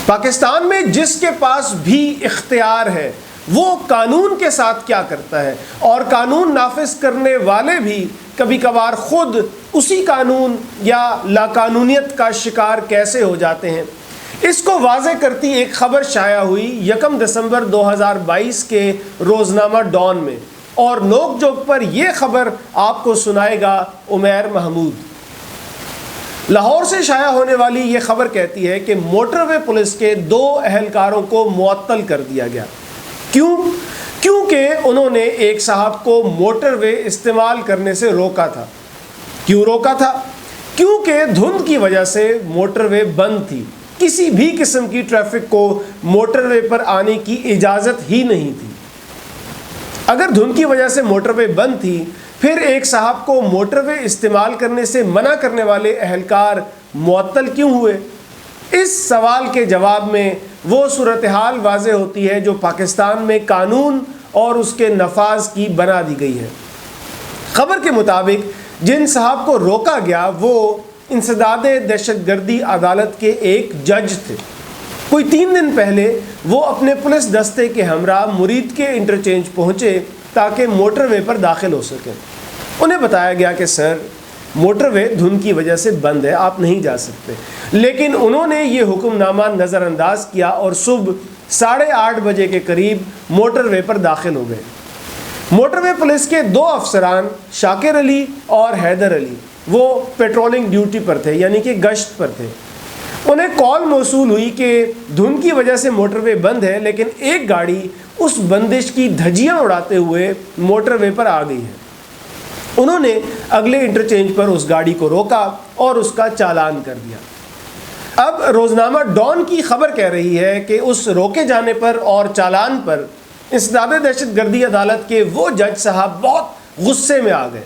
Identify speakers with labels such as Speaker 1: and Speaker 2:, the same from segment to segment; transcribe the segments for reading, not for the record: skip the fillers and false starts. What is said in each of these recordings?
Speaker 1: پاکستان میں جس کے پاس بھی اختیار ہے وہ قانون کے ساتھ کیا کرتا ہے، اور قانون نافذ کرنے والے بھی کبھی کبھار خود اسی قانون یا لاقانونیت کا شکار کیسے ہو جاتے ہیں، اس کو واضح کرتی ایک خبر شائع ہوئی 1 دسمبر 2022 کے روزنامہ ڈان میں، اور نوک جھوک پر یہ خبر آپ کو سنائے گا عمیر محمود۔ لاہور سے شائع ہونے والی یہ خبر کہتی ہے کہ موٹر وے پولیس کے 2 اہلکاروں کو معطل کر دیا گیا۔ کیونکہ انہوں نے ایک صاحب کو موٹر وے استعمال کرنے سے روکا تھا۔ کیوں روکا تھا؟ کیونکہ دھند کی وجہ سے موٹر وے بند تھی، کسی بھی قسم کی ٹریفک کو موٹر وے پر آنے کی اجازت ہی نہیں تھی۔ اگر دھند کی وجہ سے موٹر وے بند تھی، پھر ایک صاحب کو موٹر وے استعمال کرنے سے منع کرنے والے اہلکار معطل کیوں ہوئے؟ اس سوال کے جواب میں وہ صورتحال واضح ہوتی ہے جو پاکستان میں قانون اور اس کے نفاذ کی بنا دی گئی ہے۔ خبر کے مطابق جن صاحب کو روکا گیا وہ انسداد دہشت گردی عدالت کے ایک جج تھے۔ کوئی 3 دن پہلے وہ اپنے پولیس دستے کے ہمراہ مرید کے انٹرچینج پہنچے تاکہ موٹر وے پر داخل ہو سکیں۔ انہیں بتایا گیا کہ سر موٹر وے دھند کی وجہ سے بند ہے، آپ نہیں جا سکتے، لیکن انہوں نے یہ حکم نامہ نظر انداز کیا اور صبح 8:30 بجے کے قریب موٹر وے پر داخل ہو گئے۔ موٹر وے پولیس کے 2 افسران شاکر علی اور حیدر علی وہ پیٹرولنگ ڈیوٹی پر تھے، یعنی کہ گشت پر تھے۔ انہیں کال موصول ہوئی کہ دھند کی وجہ سے موٹر وے بند ہے، لیکن ایک گاڑی اس بندش کی دھجیاں اڑاتے ہوئے موٹر وے پر آ گئی ہے۔ انہوں نے اگلے انٹرچینج پر اس گاڑی کو روکا اور اس کا چالان کر دیا۔ اب روزنامہ ڈان کی خبر کہہ رہی ہے کہ اس روکے جانے پر اور چالان پر انسداد دہشت گردی عدالت کے وہ جج صاحب بہت غصے میں آ گئے۔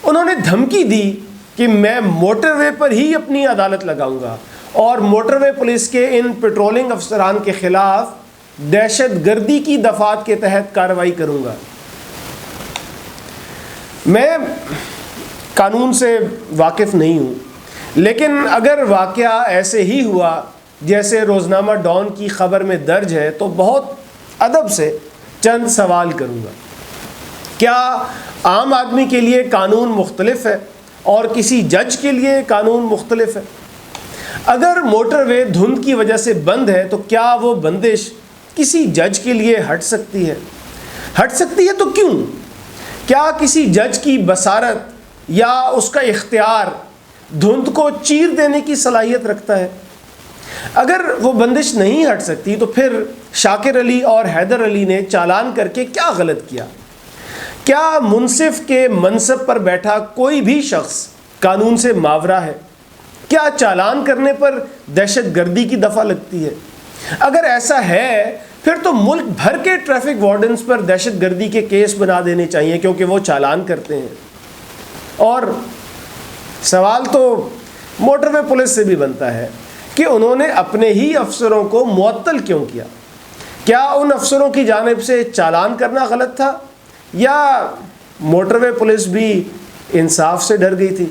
Speaker 1: انہوں نے دھمکی دی کہ میں موٹر وے پر ہی اپنی عدالت لگاؤں گا اور موٹر وے پولیس کے ان پیٹرولنگ افسران کے خلاف دہشت گردی کی دفعات کے تحت کارروائی کروں گا۔ میں قانون سے واقف نہیں ہوں، لیکن اگر واقعہ ایسے ہی ہوا جیسے روزنامہ ڈان کی خبر میں درج ہے تو بہت ادب سے چند سوال کروں گا۔ کیا عام آدمی کے لیے قانون مختلف ہے اور کسی جج کے لیے قانون مختلف ہے؟ اگر موٹر وے دھند کی وجہ سے بند ہے تو کیا وہ بندش کسی جج کے لیے ہٹ سکتی ہے؟ ہٹ سکتی ہے تو کیوں؟ کیا کسی جج کی بصارت یا اس کا اختیار دھند کو چیر دینے کی صلاحیت رکھتا ہے؟ اگر وہ بندش نہیں ہٹ سکتی تو پھر شاکر علی اور حیدر علی نے چالان کر کے کیا غلط کیا؟ کیا منصف کے منصب پر بیٹھا کوئی بھی شخص قانون سے ماورا ہے؟ کیا چالان کرنے پر دہشت گردی کی دفعہ لگتی ہے؟ اگر ایسا ہے پھر تو ملک بھر کے ٹریفک وارڈنز پر دہشت گردی کے کیس بنا دینے چاہیے، کیونکہ وہ چالان کرتے ہیں۔ اور سوال تو موٹر وے پولیس سے بھی بنتا ہے کہ انہوں نے اپنے ہی افسروں کو معطل کیوں کیا؟ کیا ان افسروں کی جانب سے چالان کرنا غلط تھا، یا موٹر وے پولیس بھی انصاف سے ڈر گئی تھی؟